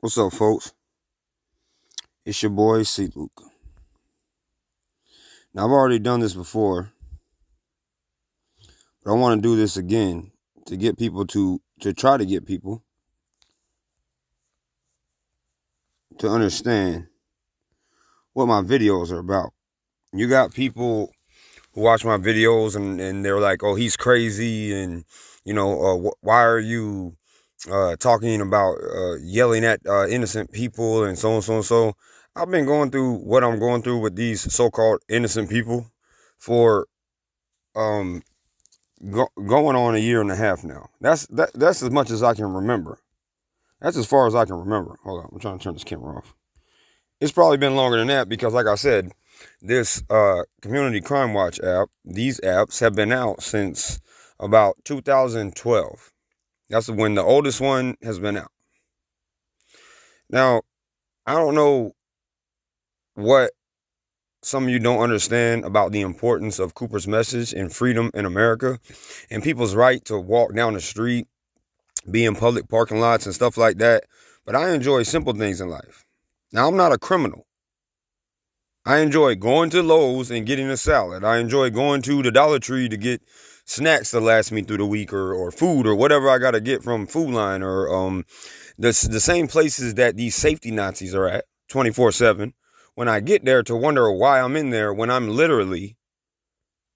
What's up, folks? It's your boy C. Luke. Now, I've already done this before, but I want to do this again to get people to try to get people to understand what my videos are about. You got people who watch my videos and they're like, "Oh, he's crazy," and why are you talking about yelling at innocent people and so on, so on, so. I've been going through what I'm going through with these so-called innocent people for going on a year and a half now. That's as much as I can remember. That's as far as I can remember. Hold on, I'm trying to turn this camera off. It's probably been longer than that because, like I said, this Community Crime Watch app, these apps have been out since about 2012. That's when the oldest one has been out. Now, I don't know what some of you don't understand about the importance of Cooper's message and freedom in America and people's right to walk down the street, be in public parking lots and stuff like that. But I enjoy simple things in life. Now, I'm not a criminal. I enjoy going to Lowe's and getting a salad. I enjoy going to the Dollar Tree to get snacks to last me through the week or food or whatever I got to get from Food Line or the same places that these safety Nazis are at 24/7. When I get there to wonder why I'm in there when I'm literally,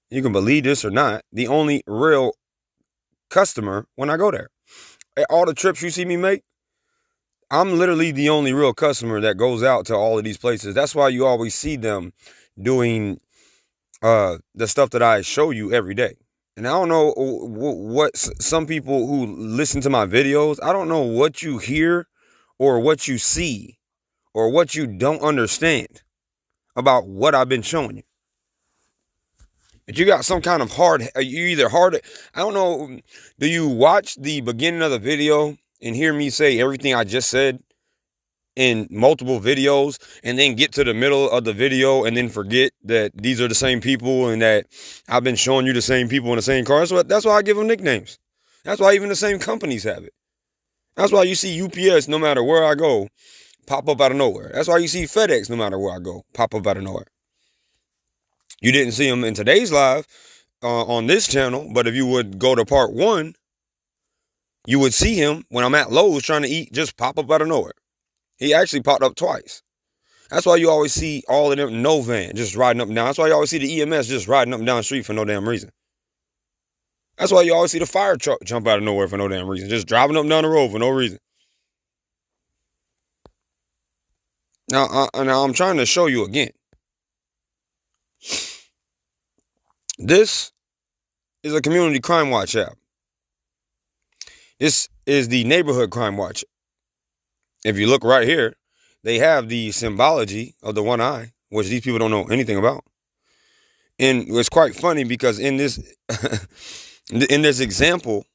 you can believe this or not, the only real customer when I go there. At all the trips you see me make, I'm literally the only real customer that goes out to all of these places. That's why you always see them doing the stuff that I show you every day. And I don't know what some people who listen to my videos, I don't know what you hear or what you see or what you don't understand about what I've been showing you. But you got some kind of you either hard, I don't know, do you watch the beginning of the video and hear me say everything I just said in multiple videos and then get to the middle of the video and then forget that these are the same people and that I've been showing you the same people in the same cars? That's why I give them nicknames. That's why even the same companies have it. That's why you see UPS, no matter where I go, pop up out of nowhere. That's why you see FedEx, no matter where I go, pop up out of nowhere. You didn't see him in today's live on this channel, but if you would go to part 1, you would see him when I'm at Lowe's trying to eat, just pop up out of nowhere. He actually popped up twice. That's why you always see all of them, no van, just riding up and down. That's why you always see the EMS just riding up and down the street for no damn reason. That's why you always see the fire truck jump out of nowhere for no damn reason, just driving up and down the road for no reason. Now I'm trying to show you again. This is a Community Crime Watch app. This is the Neighborhood Crime Watch. If you look right here, they have the symbology of the one eye, which these people don't know anything about. And it's quite funny because in this in this example,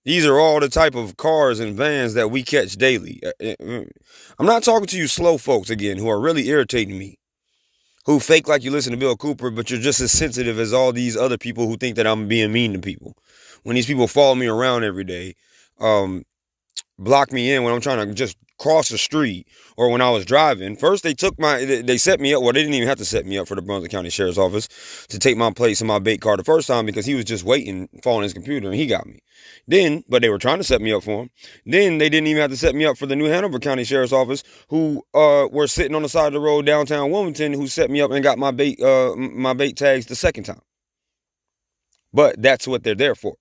these are all the type of cars and vans that we catch daily. I'm not talking to you slow folks again who are really irritating me, who fake like you listen to Bill Cooper, but you're just as sensitive as all these other people who think that I'm being mean to people. When these people follow me around every day, block me in when I'm trying to just cross the street or when I was driving. First, they set me up. Well, they didn't even have to set me up for the Brunswick County Sheriff's Office to take my place in my bait car the first time because he was just waiting, following his computer, and he got me. But they were trying to set me up for him. Then they didn't even have to set me up for the New Hanover County Sheriff's Office, who were sitting on the side of the road downtown Wilmington, who set me up and got my bait tags the second time. But that's what they're there for.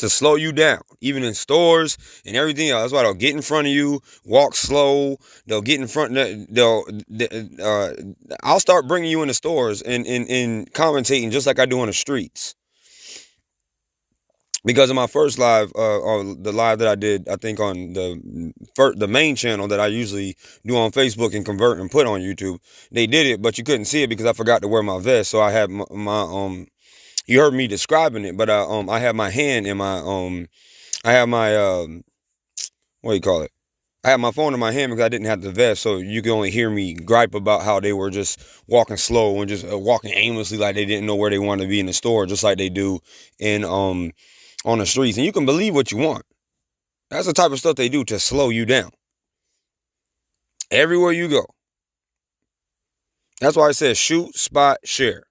To slow you down, even in stores and everything else. That's why they'll get in front of you, walk slow. They'll get in front. I'll start bringing you into stores and commentating just like I do on the streets. Because of my first live, or the live that I did, I think on the main channel that I usually do on Facebook and convert and put on YouTube, they did it, but you couldn't see it because I forgot to wear my vest. So I had my you heard me describing it, but I have my hand in my I have my what do you call it? I had my phone in my hand because I didn't have the vest, so you can only hear me gripe about how they were just walking slow and just walking aimlessly like they didn't know where they wanted to be in the store, just like they do in on the streets. And you can believe what you want. That's the type of stuff they do to slow you down. Everywhere you go. That's why I said shoot, spot, share.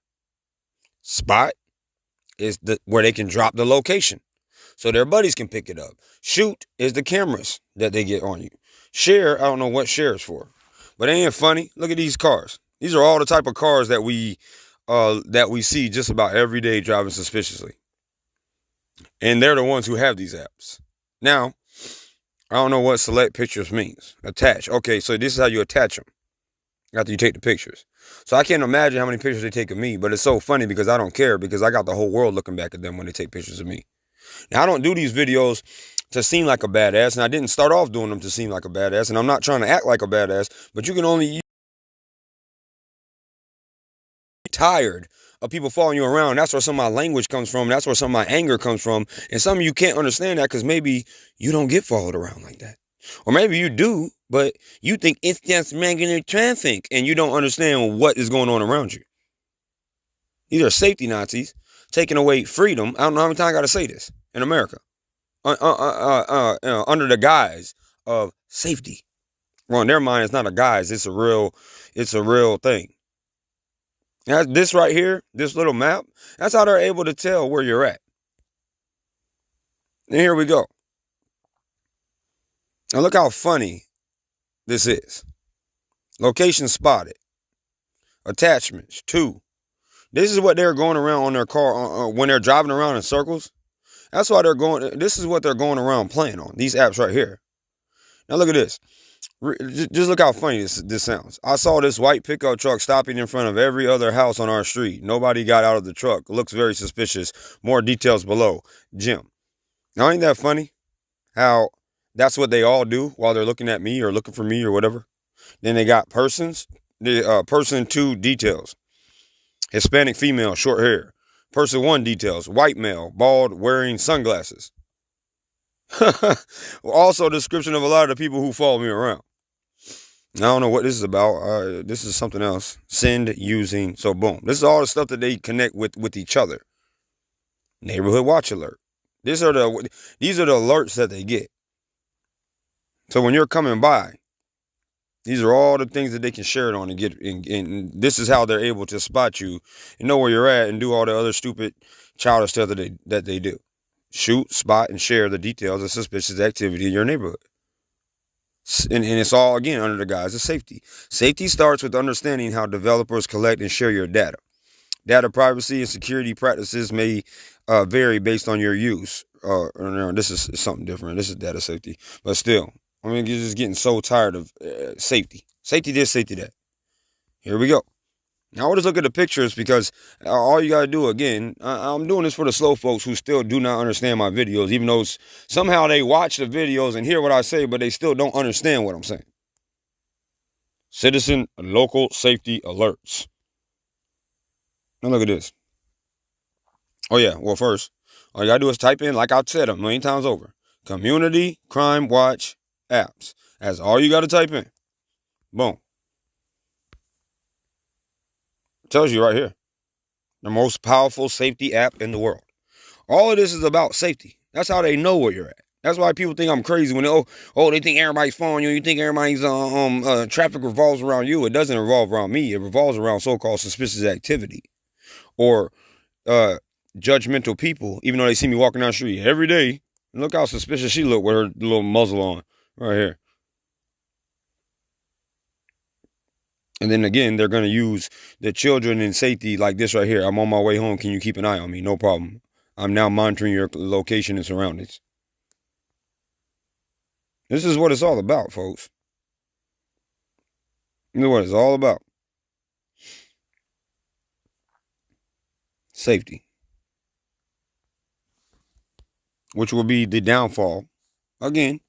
Spot is where they can drop the location so their buddies can pick it up. Shoot is the cameras that they get on you. Share, I don't know what share is for. But ain't it funny? Look at these cars. These are all the type of cars that we see just about every day driving suspiciously. And they're the ones who have these apps. Now, I don't know what select pictures means. Attach. Okay, so this is how you attach them after you take the pictures. So I can't imagine how many pictures they take of me, but it's so funny because I don't care, because I got the whole world looking back at them when they take pictures of me. Now, I don't do these videos to seem like a badass, and I didn't start off doing them to seem like a badass, and I'm not trying to act like a badass, but you can only tired of people following you around. That's where some of my language comes from. That's where some of my anger comes from. And some of you can't understand that because maybe you don't get followed around like that. Or maybe you do, but you think it's just regular traffic and you don't understand what is going on around you. These are safety Nazis taking away freedom. I don't know how many times I got to say this in America. Under the guise of safety. Well, in their mind, it's not a guise. It's a real thing. This right here, this little map, that's how they're able to tell where you're at. And here we go. Now look how funny this is. Location spotted. Attachments 2. This is what they're going around on their car when they're driving around in circles. That's why they're going. This is what they're going around playing on. These apps right here. Now look at this. Just look how funny this sounds. I saw this white pickup truck stopping in front of every other house on our street. Nobody got out of the truck. Looks very suspicious. More details below. Jim. Now ain't that funny? How that's what they all do while they're looking at me or looking for me or whatever. Then they got persons. Person 2 details. Hispanic female, short hair. Person 1 details. White male, bald, wearing sunglasses. Also, description of a lot of the people who follow me around. I don't know what this is about. This is something else. Send using. So boom. This is all the stuff that they connect with each other. Neighborhood watch alert. These are the alerts that they get. So when you're coming by, these are all the things that they can share it on and get. And this is how they're able to spot you and know where you're at and do all the other stupid childish stuff that they do. Shoot, spot, and share the details of suspicious activity in your neighborhood. And it's all, again, under the guise of safety. Safety starts with understanding how developers collect and share your data. Data privacy and security practices may vary based on your use. This is something different. This is data safety. But still, I mean, you're just getting so tired of safety. Safety this, safety that. Here we go. Now, I'll just look at the pictures because all you got to do, again, I'm doing this for the slow folks who still do not understand my videos, even though somehow they watch the videos and hear what I say, but they still don't understand what I'm saying. Citizen local safety alerts. Now, look at this. Oh, yeah. Well, first, all you got to do is type in, like I've said a million times over, Community Crime Watch apps. That's all you got to type in. Boom. Tells you right here. The most powerful safety app in the world. All of this is about safety. That's how they know where you're at. That's why people think I'm crazy when they think everybody's following you. You think everybody's traffic revolves around you. It doesn't revolve around me. It revolves around so-called suspicious activity or judgmental people. Even though they see me walking down the street every day, look how suspicious she look with her little muzzle on right here. And then again, they're going to use the children in safety like this right here. I'm on my way home. Can you keep an eye on me? No problem. I'm now monitoring your location and surroundings. This is what it's all about, folks. This is what it's all about. Safety. Which will be the downfall. Again,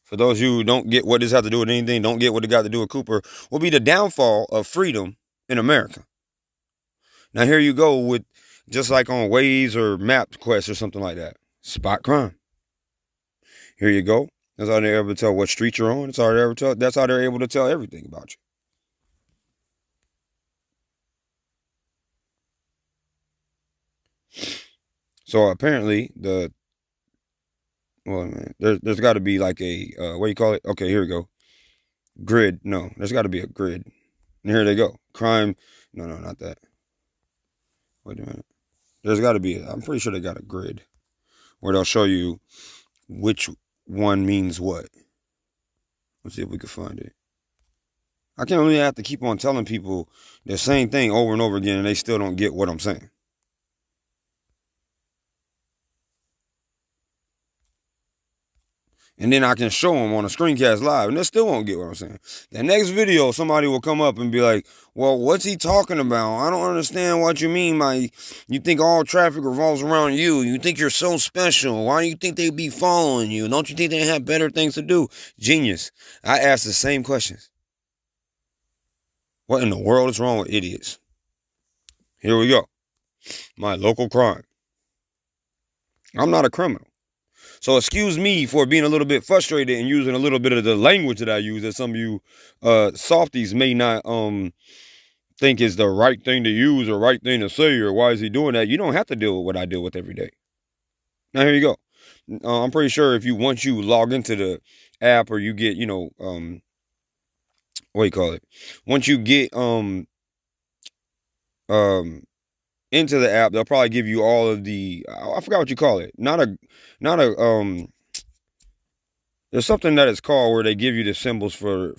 for those of you who don't get what this has to do with anything, don't get what it got to do with Cooper, will be the downfall of freedom in America. Now here you go with, just like on Waze or MapQuest or something like that, spot crime. Here you go. That's how they're able to tell what street you're on. That's how they're able to tell everything about you. So apparently the Well, man, there's got to be like a what do you call it? Okay, here we go. Grid. No, there's got to be a grid. And here they go. Crime. No, not that. Wait a minute. There's got to be. I'm pretty sure they got a grid where they'll show you which one means what. Let's see if we can find it. I can't really have to keep on telling people the same thing over and over again, and they still don't get what I'm saying. And then I can show them on a screencast live, and they still won't get what I'm saying. The next video, somebody will come up and be like, well, what's he talking about? I don't understand what you mean by you think all traffic revolves around you. You think you're so special. Why do you think they be following you? Don't you think they have better things to do? Genius. I ask the same questions. What in the world is wrong with idiots? Here we go. My local crime. I'm not a criminal. So excuse me for being a little bit frustrated and using a little bit of the language that I use that some of you softies may not think is the right thing to use or right thing to say, or why is he doing that? You don't have to deal with what I deal with every day. Now here you go. I'm pretty sure if once you log into the app, or you get, what do you call it? Once you get into the app, they'll probably give you all of the, I forgot what you call it. There's something that it's called where they give you the symbols for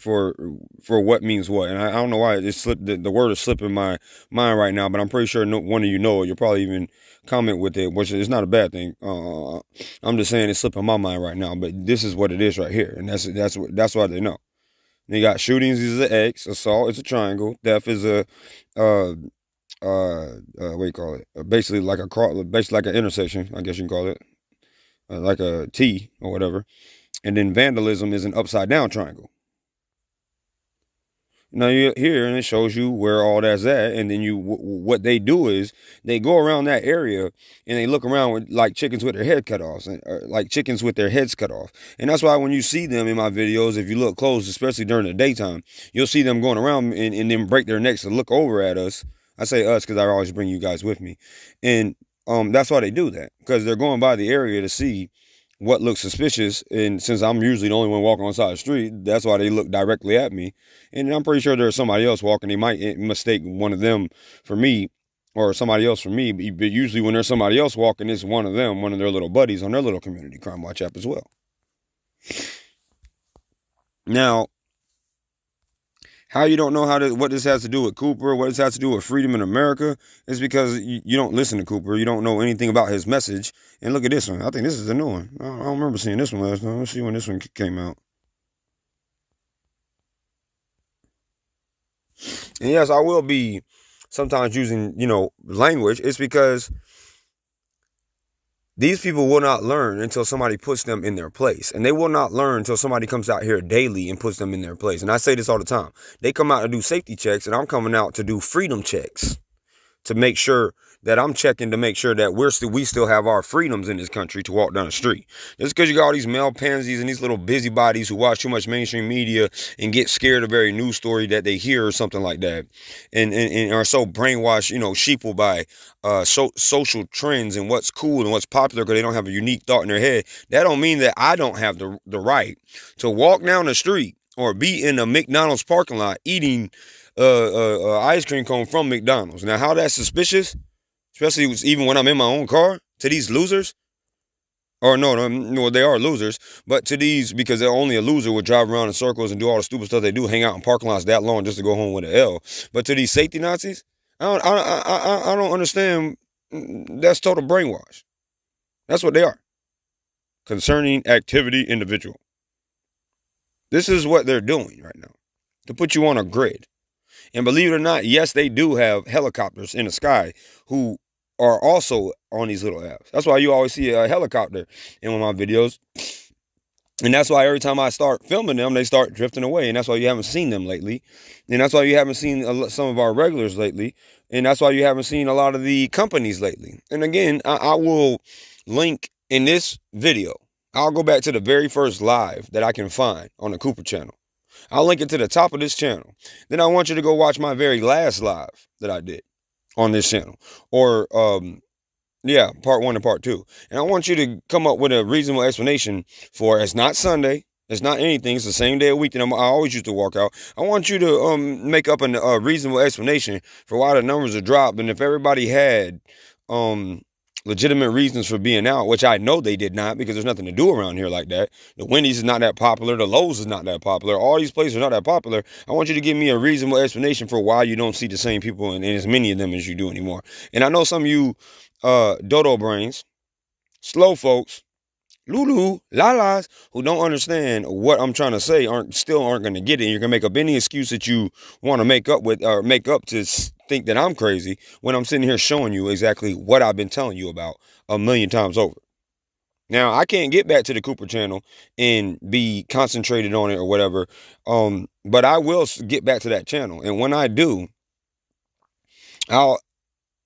what means what. And I don't know why it slipped, the word is slipping my mind right now, but I'm pretty sure one of you know it. You'll probably even comment with it, which is not a bad thing. I'm just saying it's slipping my mind right now, but this is what it is right here. And that's why they know. They got shootings is an X, assault is a triangle, theft is a, what do you call it? Basically like an intersection, I guess you can call it, like a T or whatever. And then vandalism is an upside down triangle. Now you're here, and it shows you where all that's at, and then what they do is they go around that area and they look around with, like chickens with their head cut off, like chickens with their heads cut off. And that's why when you see them in my videos, if you look close, especially during the daytime, you'll see them going around and then break their necks to look over at us. I say us because I always bring you guys with me, and that's why they do that, because they're going by the area to see what looks suspicious. And since I'm usually the only one walking on the side of the street, that's why they look directly at me. And I'm pretty sure there's somebody else walking. They might mistake one of them for me, or somebody else for me. But usually when there's somebody else walking, it's one of them, one of their little buddies on their little community crime watch app as well. Now, how you don't know what this has to do with Cooper, what this has to do with freedom in America, is because you don't listen to Cooper. You don't know anything about his message. And look at this one. I think this is a new one. I don't remember seeing this one last time. Let's see when this one came out. And yes, I will be sometimes using, language. It's because these people will not learn until somebody puts them in their place. And they will not learn until somebody comes out here daily and puts them in their place. And I say this all the time. They come out to do safety checks, and I'm coming out to do freedom checks, to make sure that I'm checking to make sure that we still have our freedoms in this country to walk down the street. Just because you got all these male pansies and these little busybodies who watch too much mainstream media and get scared of every news story that they hear or something like that, and are so brainwashed, sheeple by social trends and what's cool and what's popular, because they don't have a unique thought in their head. That don't mean that I don't have the right to walk down the street or be in a McDonald's parking lot eating ice cream cone from McDonald's. Now, how that's suspicious, especially even when I'm in my own car, to these losers, or no, they are losers, but to these, because they're only a loser, would drive around in circles and do all the stupid stuff they do, hang out in parking lots that long just to go home with an L. But to these safety Nazis, I don't understand. That's total brainwash. That's what they are. Concerning activity individual. This is what they're doing right now, to put you on a grid. And believe it or not, yes, they do have helicopters in the sky who are also on these little apps. That's why you always see a helicopter in one of my videos. And that's why every time I start filming them, they start drifting away. And that's why you haven't seen them lately. And that's why you haven't seen some of our regulars lately. And that's why you haven't seen a lot of the companies lately. And again, I will link in this video. I'll go back to the very first live that I can find on the Cooper channel. I'll link it to the top of this channel. Then I want you to go watch my very last live that I did on this channel. Or Yeah, part one and part two. And I want you to come up with a reasonable explanation for it's not Sunday. It's not anything. It's the same day of week that I always used to walk out. I want you to make up a reasonable explanation for why the numbers are dropped. And if everybody had um legitimate reasons for being out, which I know they did not, because there's nothing to do around here like that. The Wendy's is not that popular. The Lowe's is not that popular. All these places are not that popular. I want you to give me a reasonable explanation for why you don't see the same people and as many of them as you do anymore. And I know some of you dodo brains, slow folks, Lulu, lalas, who don't understand what I'm trying to say aren't going to get it. You're going to make up any excuse that you want to make up with, or make up to think that I'm crazy when I'm sitting here showing you exactly what I've been telling you about a million times over. Now, I can't get back to the Cooper channel and be concentrated on it or whatever, but I will get back to that channel. And when I do,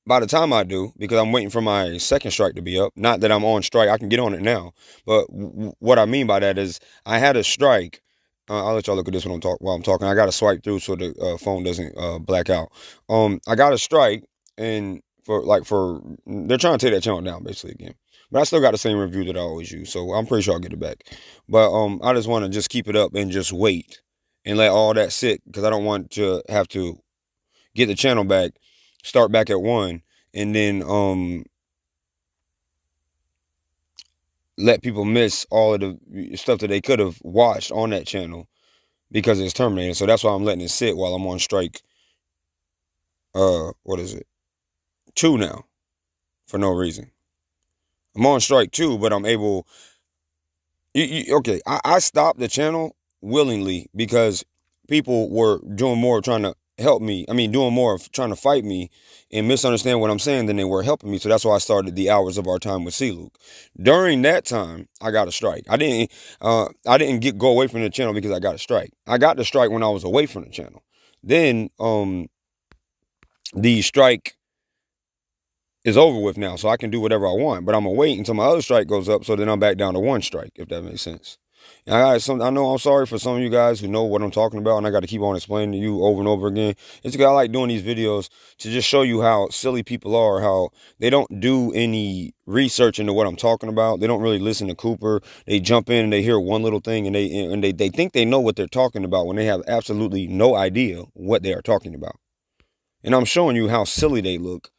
by the time I do, because I'm waiting for my second strike to be up, not that I'm on strike, I can get on it now. But what I mean by that is I had a strike. I'll let y'all look at this while I'm talking. I got to swipe through so the phone doesn't black out. I got a strike, and they're trying to take that channel down basically again. But I still got the same review that I always use, so I'm pretty sure I'll get it back. But I just want to just keep it up and just wait and let all that sit, because I don't want to have to get the channel back, start back at 1, and then let people miss all of the stuff that they could have watched on that channel because it's terminated. So that's why I'm letting it sit while I'm on strike. What is it? 2 now, for no reason. I'm on strike 2, but I'm able. Okay, I stopped the channel willingly because people were doing more trying to help me. I mean, doing more of trying to fight me and misunderstand what I'm saying than they were helping me. So that's why I started the Hours of Our Time with C. Luke. During that time, I got a strike. I didn't go away from the channel because I got a strike. I got the strike when I was away from the channel. Then the strike is over with now, so I can do whatever I want. But I'm gonna wait until my other strike goes up, so then I'm back down to 1 strike, if that makes sense. And I know I'm sorry for some of you guys who know what I'm talking about, and I got to keep on explaining to you over and over again. It's because I like doing these videos to just show you how silly people are, how they don't do any research into what I'm talking about. They don't really listen to Cooper. They jump in and they hear one little thing, and they think they know what they're talking about when they have absolutely no idea what they are talking about. And I'm showing you how silly they look,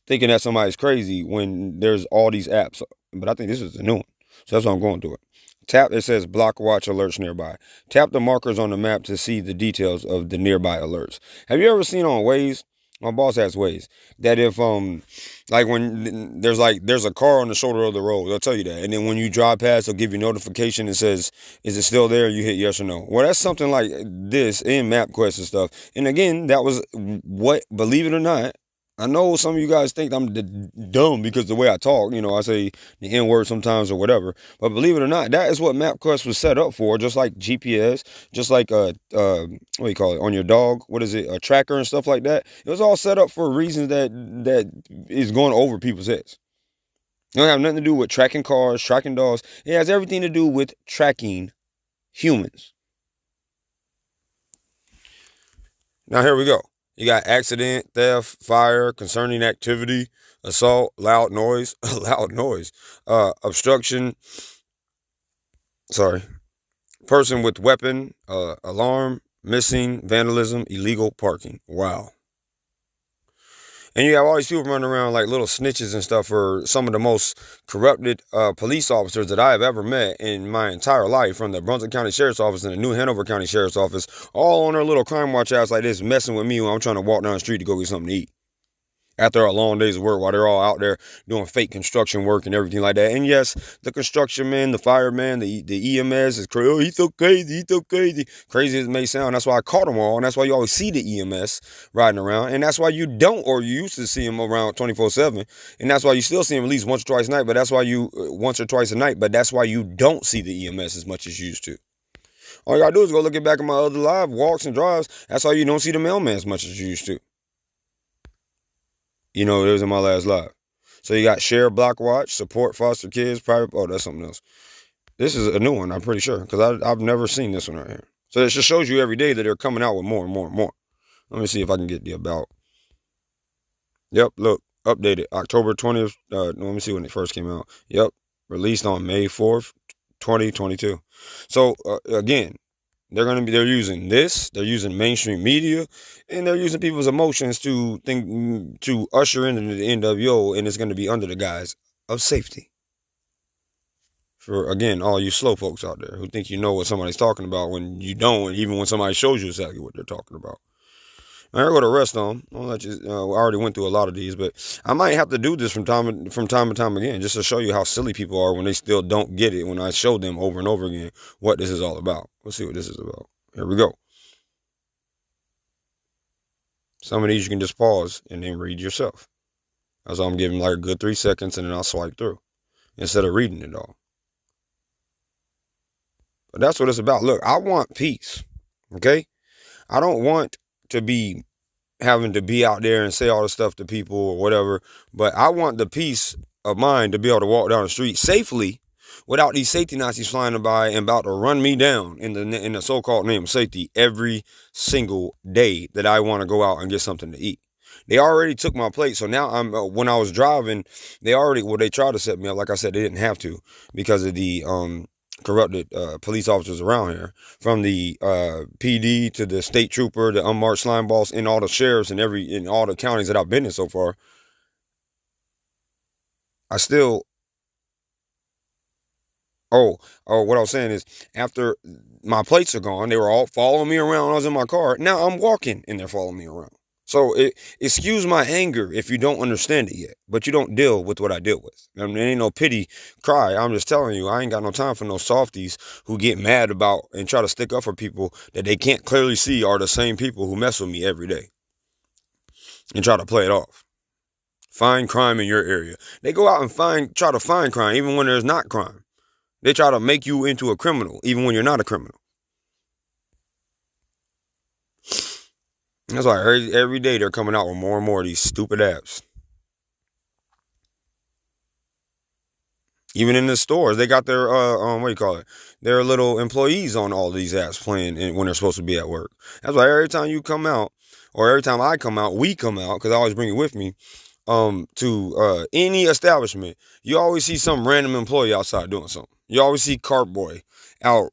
thinking that somebody's crazy when there's all these apps. But I think this is a new one. So that's why I'm going through it. Tap, it says block watch alerts nearby. Tap the markers on the map to see the details of the nearby alerts. Have you ever seen on Waze? My boss has Waze. That if like when there's a car on the shoulder of the road, they'll tell you that. And then when you drive past, they'll give you a notification that says, is it still there? You hit yes or no. Well, that's something like this in MapQuest and stuff. And again, that was what, believe it or not, I know some of you guys think I'm dumb because the way I talk, I say the N-word sometimes or whatever. But believe it or not, that is what MapQuest was set up for, just like GPS, just like, what do you call it, on your dog, what is it, a tracker and stuff like that. It was all set up for reasons that is going over people's heads. It don't have nothing to do with tracking cars, tracking dogs. It has everything to do with tracking humans. Now, here we go. You got accident, theft, fire, concerning activity, assault, loud noise, obstruction, person with weapon, alarm, missing, vandalism, illegal parking. Wow. And you have all these people running around like little snitches and stuff for some of the most corrupted police officers that I have ever met in my entire life, from the Brunswick County Sheriff's Office and the New Hanover County Sheriff's Office, all on their little crime watch ass like this, messing with me when I'm trying to walk down the street to go get something to eat after a long day's work, while they're all out there doing fake construction work and everything like that. And yes, the construction man, the fireman, the EMS is crazy. Oh, he's so crazy. Crazy as it may sound. That's why I caught them all. And that's why you always see the EMS riding around. And that's why you don't, or you used to see them around 24/7. And that's why you still see them at least once or twice a night. But that's why once or twice a night. But that's why you don't see the EMS as much as you used to. All you gotta do is go look at back at my other live walks and drives. That's why you don't see the mailman as much as you used to. It was in my last live. So you got share, block watch, support foster kids, private. Oh, that's something else. This is a new one, I'm pretty sure, because I've never seen this one right here. So it just shows you every day that they're coming out with more and more and more. Let me see if I can get the about. Yep, look. updated October 20th. Let me see when it first came out. Yep, released on May 4th, 2022. So again, they're using this, they're using mainstream media, and they're using people's emotions to usher into the NWO, and it's going to be under the guise of safety. For again, all you slow folks out there who think you know what somebody's talking about when you don't, even when somebody shows you exactly what they're talking about. I'm gonna go to rest on. I'll let you. I already went through a lot of these, but I might have to do this from time to time again, just to show you how silly people are when they still don't get it. When I show them over and over again what this is all about. Let's see what this is about. Here we go. Some of these you can just pause and then read yourself. That's why I'm giving like a good 3 seconds, and then I'll swipe through instead of reading it all. But that's what it's about. Look, I want peace. Okay, I don't want to be having to be out there and say all this stuff to people or whatever, but I want the peace of mind to be able to walk down the street safely without these safety Nazis flying by and about to run me down in the so-called name of safety every single day that I want to go out and get something to eat. They already took my plate, so now when I was driving, they tried to set me up. Like I said, they didn't have to because of the corrupted police officers around here, from the PD to the state trooper, the unmarked slime boss, and all the sheriffs in all the counties that I've been in so far. I still, what I was saying is, after my plates are gone, they were all following me around when I was in my car. Now I'm walking and they're following me around. So excuse my anger if you don't understand it yet, but you don't deal with what I deal with. I mean, there ain't no pity cry. I'm just telling you, I ain't got no time for no softies who get mad about and try to stick up for people that they can't clearly see are the same people who mess with me every day and try to play it off. Find crime in your area. They go out and try to find crime even when there's not crime. They try to make you into a criminal even when you're not a criminal. That's why every day they're coming out with more and more of these stupid apps. Even in the stores, they got their what do you call it? Their little employees on all these apps playing when they're supposed to be at work. That's why every time you come out, or every time I come out, we come out, because I always bring it with me, to any establishment, you always see some random employee outside doing something. You always see Cart Boy out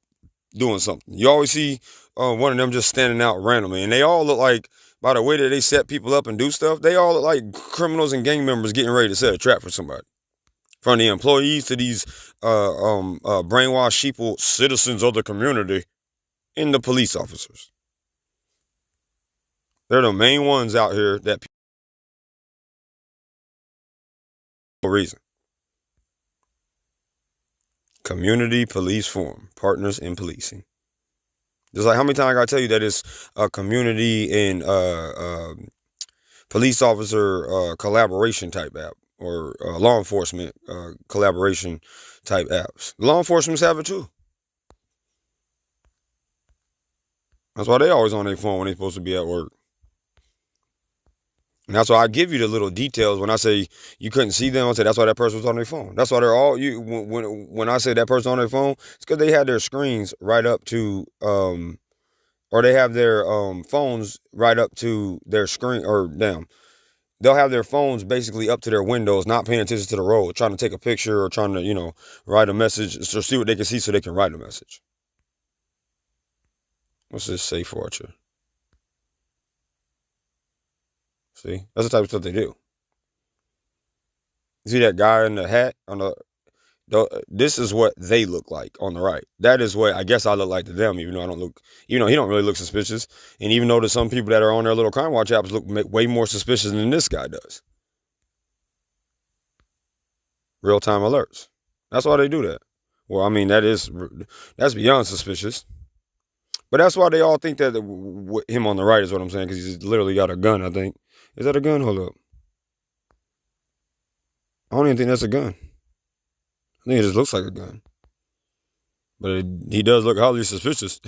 doing something. You always see one of them just standing out randomly, and they all look like, by the way that they set people up and do stuff, they all look like criminals and gang members getting ready to set a trap for somebody. From the employees to these brainwashed sheeple citizens of the community, and the police officers. They're the main ones out here that people for reason. Community Police Forum, Partners in Policing. Just like, how many times I gotta tell you that it's a community and police officer collaboration type app, or law enforcement collaboration type apps. Law enforcement have it too. That's why they always on their phone when they're supposed to be at work. And that's why I give you the little details when I say you couldn't see them. I say that's why that person was on their phone. That's why they're all you. When I say that person on their phone, it's because they had their screens right up to or they have their phones right up to their screen, or damn, they'll have their phones basically up to their windows, not paying attention to the road, trying to take a picture or trying to write a message, or see what they can see so they can write a message. What's this safe watcher? See, that's the type of stuff they do. You see that guy in the hat on this is what they look like on the right. That is what I guess I look like to them, even though I don't look, he don't really look suspicious. And even though there's some people that are on their little crime watch apps look way more suspicious than this guy does. Real-time alerts. That's why they do that. Well, I mean, that's beyond suspicious. But that's why they all think that him on the right is what I'm saying, because he's literally got a gun, I think. Is that a gun? Hold up. I don't even think that's a gun. I think it just looks like a gun. But he does look highly suspicious.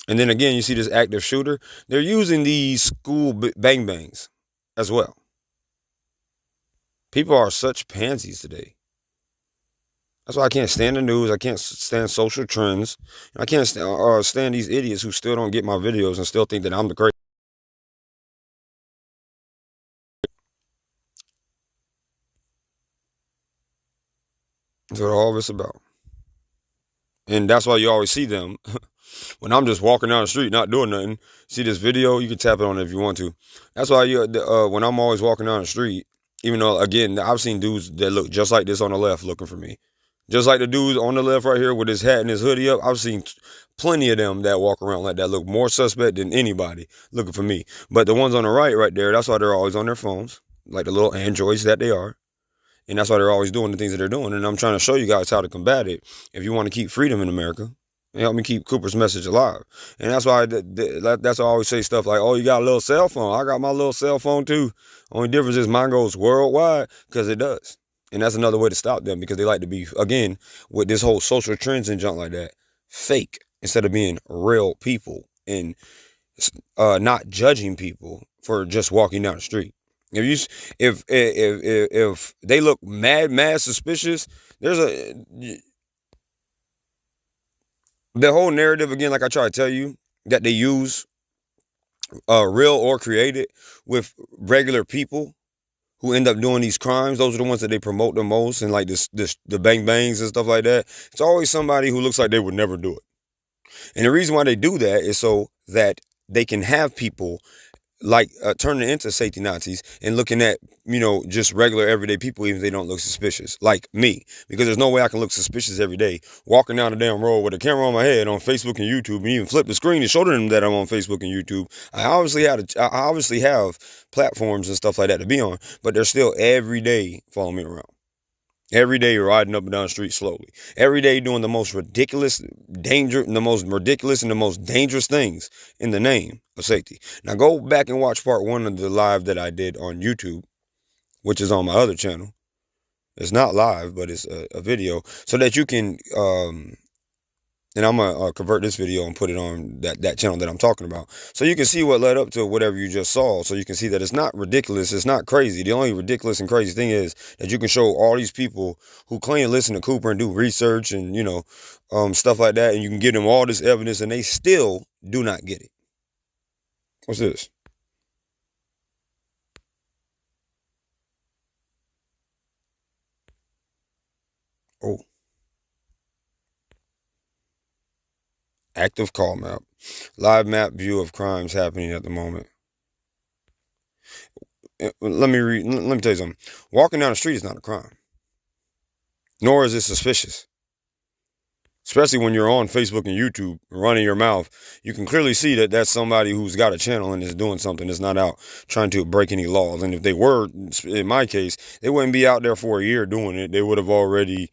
And then again, you see this active shooter. They're using these school bang-bangs as well. People are such pansies today. That's why I can't stand the news. I can't stand social trends. I can't stand these idiots who still don't get my videos and still think that I'm the crazy. That's what all of it's about. And that's why you always see them when I'm just walking down the street, not doing nothing. See this video? You can tap it on it if you want to. That's why when I'm always walking down the street, even though, again, I've seen dudes that look just like this on the left looking for me. Just like the dude on the left right here with his hat and his hoodie up. I've seen plenty of them that walk around like that, look more suspect than anybody looking for me. But the ones on the right there, that's why they're always on their phones, like the little androids that they are. And that's why they're always doing the things that they're doing. And I'm trying to show you guys how to combat it if you want to keep freedom in America. And help me keep Cooper's message alive. And that's why that's why I always say stuff like, oh, you got a little cell phone. I got my little cell phone too. Only difference is mine goes worldwide, because it does. And that's another way to stop them, because they like to be, again, with this whole social trends and junk like that, fake instead of being real people and not judging people for just walking down the street. If they look mad suspicious, there's the whole narrative, again, like I try to tell you, that they use, real or created, with regular people who end up doing these crimes. Those are the ones that they promote the most, and like the bang bangs and stuff like that. It's always somebody who looks like they would never do it. And the reason why they do that is so that they can have people like turning into safety Nazis and looking at, just regular everyday people, even if they don't look suspicious, like me, because there's no way I can look suspicious every day walking down the damn road with a camera on my head on Facebook and YouTube, and even flip the screen and show them that I'm on Facebook and YouTube. I obviously have platforms and stuff like that to be on, but they're still every day following me around. Every day riding up and down the street slowly. Every day doing the most ridiculous and the most dangerous things in the name of safety. Now go back and watch part 1 of the live that I did on YouTube, which is on my other channel. It's not live, but it's a video, so that you can, and I'm going to convert this video and put it on that channel that I'm talking about, so you can see what led up to whatever you just saw, so you can see that it's not ridiculous, it's not crazy. The only ridiculous and crazy thing is that you can show all these people who claim to listen to Cooper and do research and, stuff like that, and you can give them all this evidence, and they still do not get it. What's this? Oh. Active call map. Live map view of crimes happening at the moment. Let me tell you something. Walking down the street is not a crime. Nor is it suspicious. Especially when you're on Facebook and YouTube running your mouth. You can clearly see that that's somebody who's got a channel and is doing something that's not out trying to break any laws. And if they were, in my case, they wouldn't be out there for a year doing it. They would have already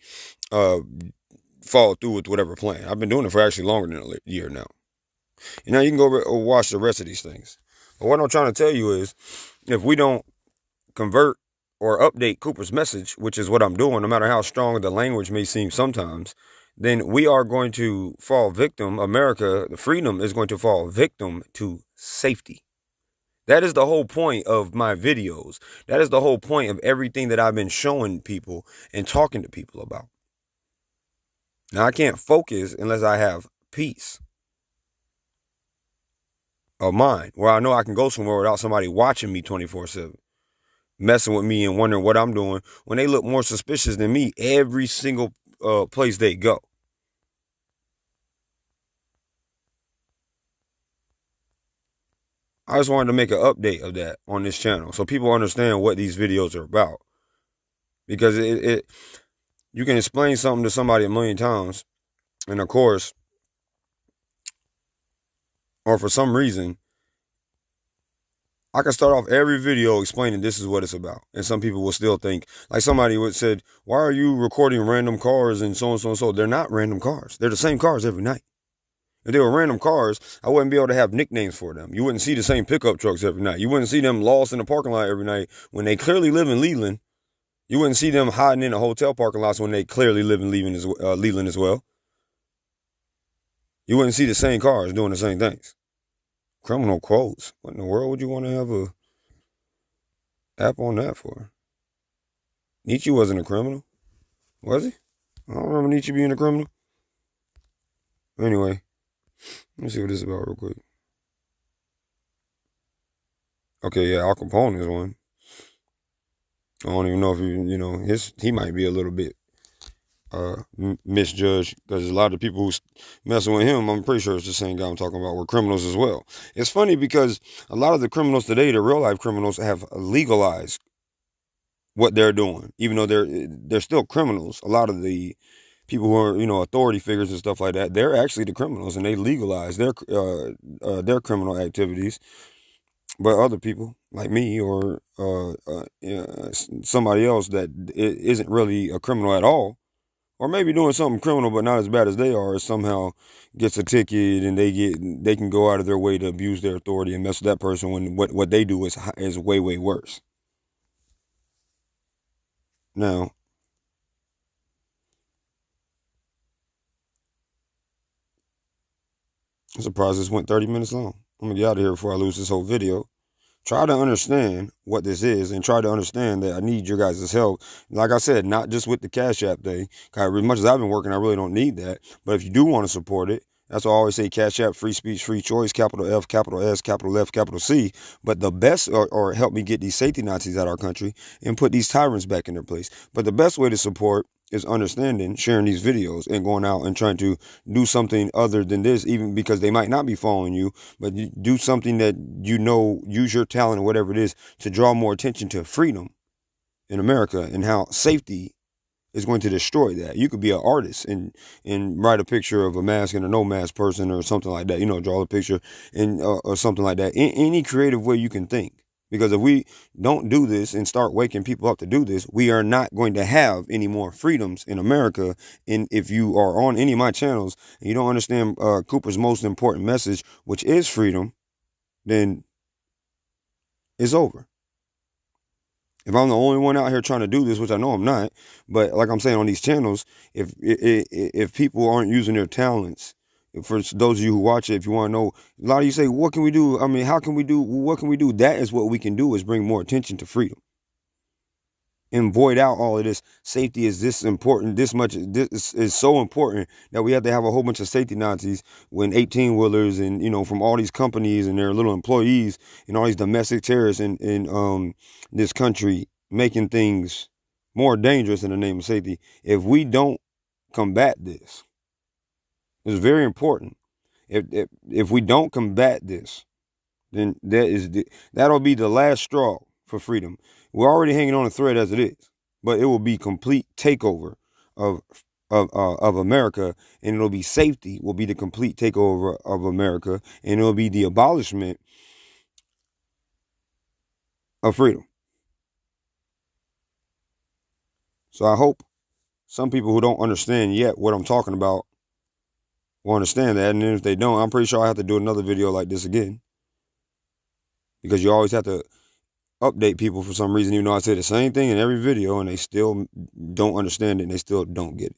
followed through with whatever plan. I've been doing it for actually longer than a year now. You can go watch the rest of these things. But what I'm trying to tell you is, if we don't convert or update Cooper's message, which is what I'm doing, no matter how strong the language may seem sometimes, then we are going to fall victim. America, the freedom, is going to fall victim to safety. That is the whole point of my videos. That is the whole point of everything that I've been showing people and talking to people about. Now, I can't focus unless I have peace of mind, where I know I can go somewhere without somebody watching me 24/7, messing with me and wondering what I'm doing, when they look more suspicious than me every single place they go. I just wanted to make an update of that on this channel so people understand what these videos are about. Because you can explain something to somebody a million times, and of course, or for some reason, I can start off every video explaining this is what it's about. And some people will still think, like somebody would said, why are you recording random cars and so and so and so? They're not random cars. They're the same cars every night. If they were random cars, I wouldn't be able to have nicknames for them. You wouldn't see the same pickup trucks every night. You wouldn't see them lost in the parking lot every night when they clearly live in Leland. You wouldn't see them hiding in the hotel parking lots when they clearly live in Leland as well. You wouldn't see the same cars doing the same things. Criminal quotes. What in the world would you want to have a app on that for? Nietzsche wasn't a criminal, was he? I don't remember Nietzsche being a criminal. Anyway, let me see what this is about real quick. Okay, yeah, Al Capone is one. I don't even know if he might be a little bit misjudged, because a lot of people who's messing with him, I'm pretty sure it's the same guy I'm talking about, were criminals as well. It's funny because a lot of the criminals today, the real life criminals, have legalized what they're doing, even though they're still criminals. A lot of the people who are, authority figures and stuff like that, they're actually the criminals, and they legalize their criminal activities. But other people like me, or somebody else that isn't really a criminal at all, or maybe doing something criminal but not as bad as they are, somehow gets a ticket, and they can go out of their way to abuse their authority and mess with that person, when what they do is way, way worse. Now, I'm surprised this went 30 minutes long. I'm gonna get out of here before I lose this whole video. Try to understand what this is, and try to understand that I need your guys' help. Like I said, not just with the Cash App thing. As much as I've been working, I really don't need that. But if you do want to support it, that's why I always say Cash App, free speech, free choice, capital F, capital S, capital F, capital C. But the best, or help me get these safety Nazis out of our country and put these tyrants back in their place. But the best way to support is understanding, sharing these videos, and going out and trying to do something other than this, even because they might not be following you, but you do something that, use your talent or whatever it is to draw more attention to freedom in America, and how safety is going to destroy that. You could be an artist and write a picture of a mask and a no mask person, or something like that, draw a picture, and or something like that, in any creative way you can think. Because if we don't do this and start waking people up to do this, we are not going to have any more freedoms in America. And if you are on any of my channels and you don't understand Cooper's most important message, which is freedom, then it's over. If I'm the only one out here trying to do this, which I know I'm not, but like I'm saying on these channels, if people aren't using their talents, for those of you who watch it, if you want to know, a lot of you say, what can we do? I mean, how can we do? What can we do? That is what we can do, is bring more attention to freedom and void out all of this. Safety is this important, this much, this is so important that we have to have a whole bunch of safety Nazis, when 18-wheelers and, from all these companies and their little employees and all these domestic terrorists in this country, making things more dangerous in the name of safety. If we don't combat this, it's very important. If we don't combat this, then that'll be the last straw for freedom. We're already hanging on a thread as it is, but it will be complete takeover of America, and it'll be safety will be the complete takeover of America, and it'll be the abolishment of freedom. So I hope some people who don't understand yet what I'm talking about will understand that, and then if they don't, I'm pretty sure I have to do another video like this again, because you always have to update people for some reason, even though I say the same thing in every video, and they still don't understand it, and they still don't get it.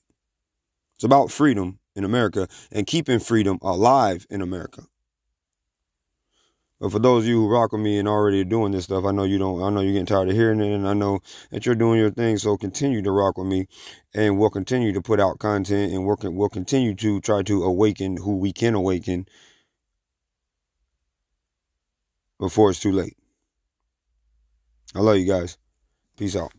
It's about freedom in America and keeping freedom alive in America. But for those of you who rock with me and already doing this stuff, I know you don't. I know you're getting tired of hearing it, and I know that you're doing your thing. So continue to rock with me, and we'll continue to put out content, and we'll continue to try to awaken who we can awaken before it's too late. I love you guys. Peace out.